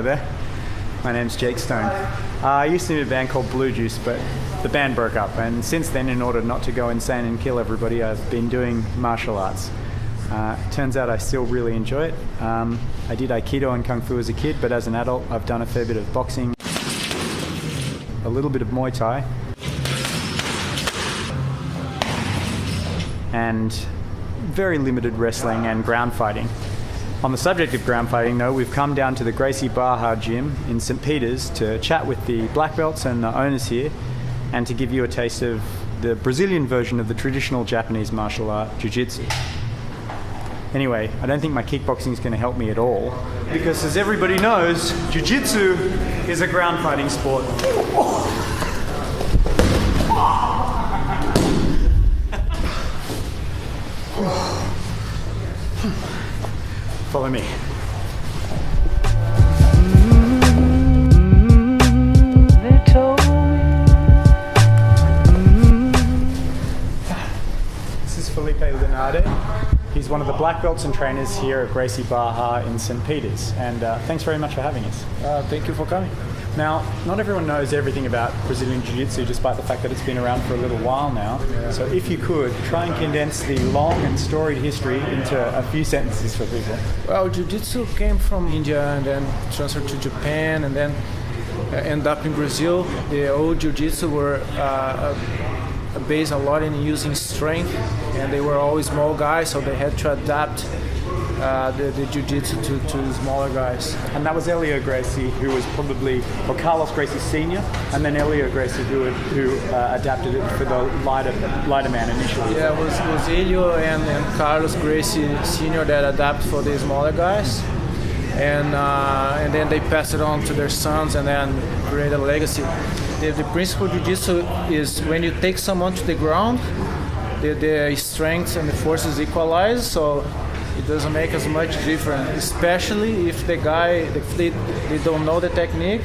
Hello there. My name's Jake Stone. I used to be in a band called Blue Juice, but the band broke up, and since then, in order not to go insane and kill everybody, I've been doing martial arts. Turns out I still really enjoy it. I did Aikido and Kung Fu as a kid, but as an adult I've done a fair bit of boxing, a little bit of Muay Thai, and very limited wrestling and ground fighting. On the subject of ground fighting though, we've come down to the Gracie Barra gym in St. Peter's to chat with the black belts and the owners here, and to give you a taste of the Brazilian version of the traditional Japanese martial art, Jiu-Jitsu. Anyway, I don't think my kickboxing is going to help me at all, because as everybody knows, Jiu-Jitsu is a ground fighting sport. Follow me. This is Felipe Linarde. He's one of the black belts and trainers here at Gracie Barra in St. Peter's, and thanks very much for having us. Thank you for coming. Now, not everyone knows everything about Brazilian Jiu-Jitsu, despite the fact that it's been around for a little while now. Yeah. So if you could, try and condense the long and storied history into a few sentences for people. Well, Jiu-Jitsu came from India and then transferred to Japan and then ended up in Brazil. The old Jiu-Jitsu were based a lot in using strength, and they were always small guys, so they had to adapt the Jiu-Jitsu to smaller guys. And that was Elio Gracie, who was probably, or Carlos Gracie Sr., and then Elio Gracie who adapted it for the lighter man initially. Yeah, it was Elio and Carlos Gracie Sr. that adapted for the smaller guys. And then they passed it on to their sons and then created a legacy. The principle of Jiu-Jitsu is when you take someone to the ground, the strength and the forces equalize, so it doesn't make as much difference, especially if the guy, if they don't know the technique.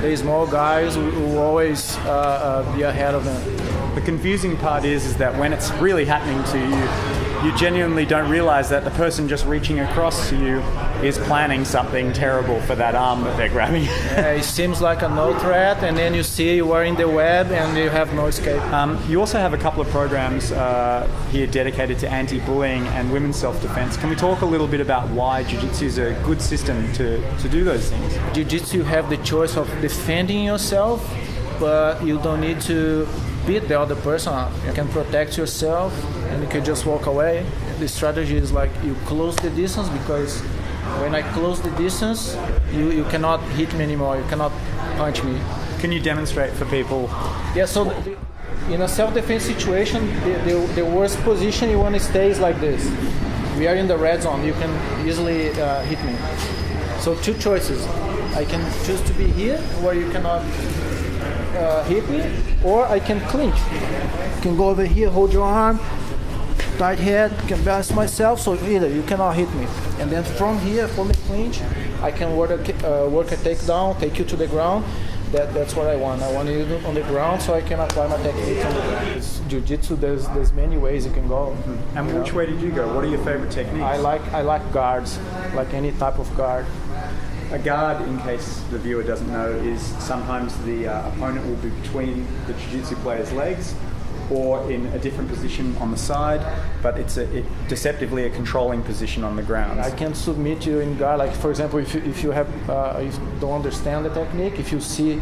The small guys will always be ahead of them. The confusing part is that when it's really happening to you, you genuinely don't realize that the person just reaching across to you is planning something terrible for that arm that they're grabbing. It seems like a no threat, and then you see you are in the web and you have no escape. You also have a couple of programs here dedicated to anti-bullying and women's self-defense. Can we talk a little bit about why Jiu-Jitsu is a good system to do those things? Jiu-Jitsu, you have the choice of defending yourself, but you don't need to beat the other person up. You can protect yourself and you can just walk away. The strategy is like you close the distance, because when I close the distance, you cannot hit me anymore, you cannot punch me. Can you demonstrate for people? Yeah, so in a self-defense situation, the worst position you want to stay is like this. We are in the red zone, you can easily hit me. So two choices. I can choose to be here where you cannot hit me, or I can clinch. I can go over here, hold your arm, tight head, can balance myself, so either you cannot hit me. And then from here, from the clinch, I can work a takedown, take you to the ground. That's what I want. I want you on the ground so I can apply my technique on the ground. Jiu-Jitsu, there's many ways you can go. Mm-hmm. And which way did you go? What are your favorite techniques? I like guards, like any type of guard. A guard, in case the viewer doesn't know, is sometimes the opponent will be between the Jiu-Jitsu player's legs or in a different position on the side, but it's deceptively a controlling position on the ground. I can submit you in guard, like for example, if you don't understand the technique, if you see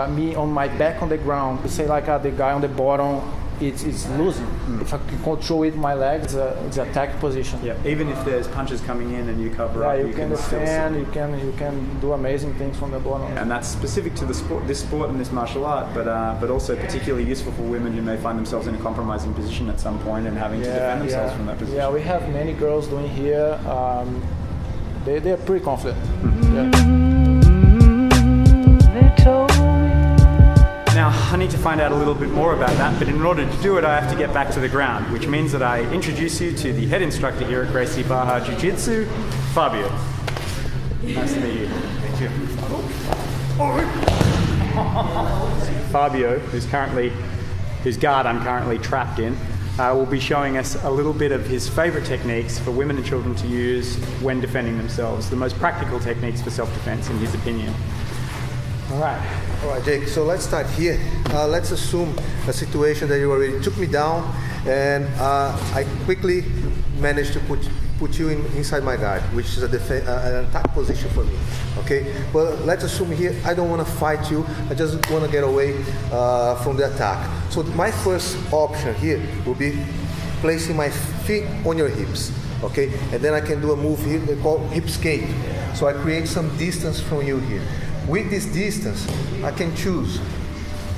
me on my back on the ground, you say like the guy on the bottom, it's losing. If I can control it with my legs, it's attack position. Yeah, even if there's punches coming in and you cover up, you can defend, you can do amazing things from the bottom. And that's specific to this sport and this martial art, but also particularly useful for women who may find themselves in a compromising position at some point and having to defend themselves from that position. Yeah, we have many girls doing here. They're pretty confident. Now, I need to find out a little bit more about that, but in order to do it, I have to get back to the ground, which means that I introduce you to the head instructor here at Gracie Barra Jiu-Jitsu, Fabio. Nice to meet you. Thank you. Fabio, whose guard I'm currently trapped in, will be showing us a little bit of his favorite techniques for women and children to use when defending themselves, the most practical techniques for self-defense in his opinion. All right, Jake, so let's start here. Let's assume a situation that you already took me down and I quickly managed to put you inside my guard, which is an attack position for me, okay? But let's assume here, I don't want to fight you, I just want to get away from the attack. So my first option here will be placing my feet on your hips, okay? And then I can do a move here they call hip escape. So I create some distance from you here. With this distance, I can choose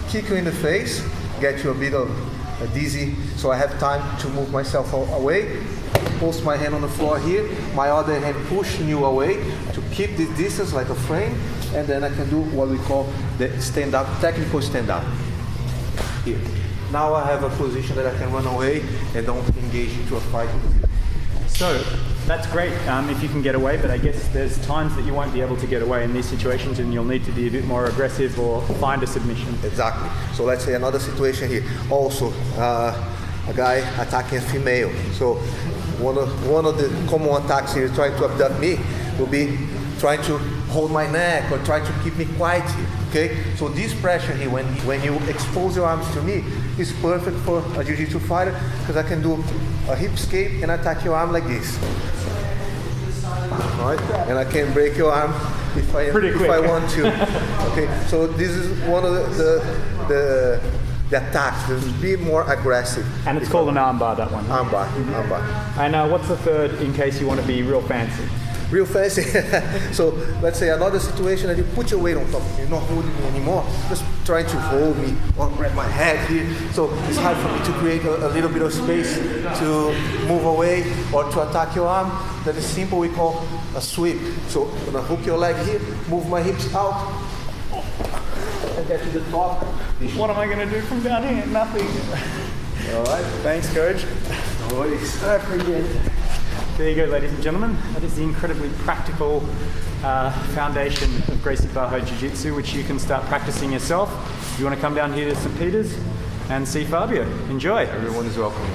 kick you in the face, get you a bit of dizzy, so I have time to move myself away, post my hand on the floor here, my other hand pushing you away to keep this distance like a frame, and then I can do what we call the stand-up, technical stand-up here. Now I have a position that I can run away and don't engage into a fight with you. so that's great if you can get away, but I guess there's times that you won't be able to get away in these situations and you'll need to be a bit more aggressive or find a submission. Exactly. So let's say another situation here. Also, a guy attacking a female. So one of the common attacks here trying to abduct me will be trying to hold my neck or try to keep me quiet here. Okay? So this pressure here, when you expose your arms to me, is perfect for a jiu-jitsu fighter because I can do a hip escape and attack your arm like this. All right? And I can break your arm if I want to. Okay? So this is one of the attacks. Be more aggressive. And it's called an armbar, that one. Armbar. And what's the third in case you want to be real fancy? Real fancy. So let's say another situation that you put your weight on top of me, you're not holding me anymore, just trying to hold me or grab my head here. So it's hard for me to create a little bit of space to move away or to attack your arm. That is simple, we call a sweep. So I'm gonna hook your leg here, move my hips out, and get to the top. What am I going to do from down here? Nothing. All right. Thanks, Coach. No worries. I appreciate it. There you go, ladies and gentlemen. That is the incredibly practical foundation of Gracie Barra Jiu-Jitsu, which you can start practicing yourself. You want to come down here to St. Peter's and see Fabio. Enjoy. Everyone is welcome.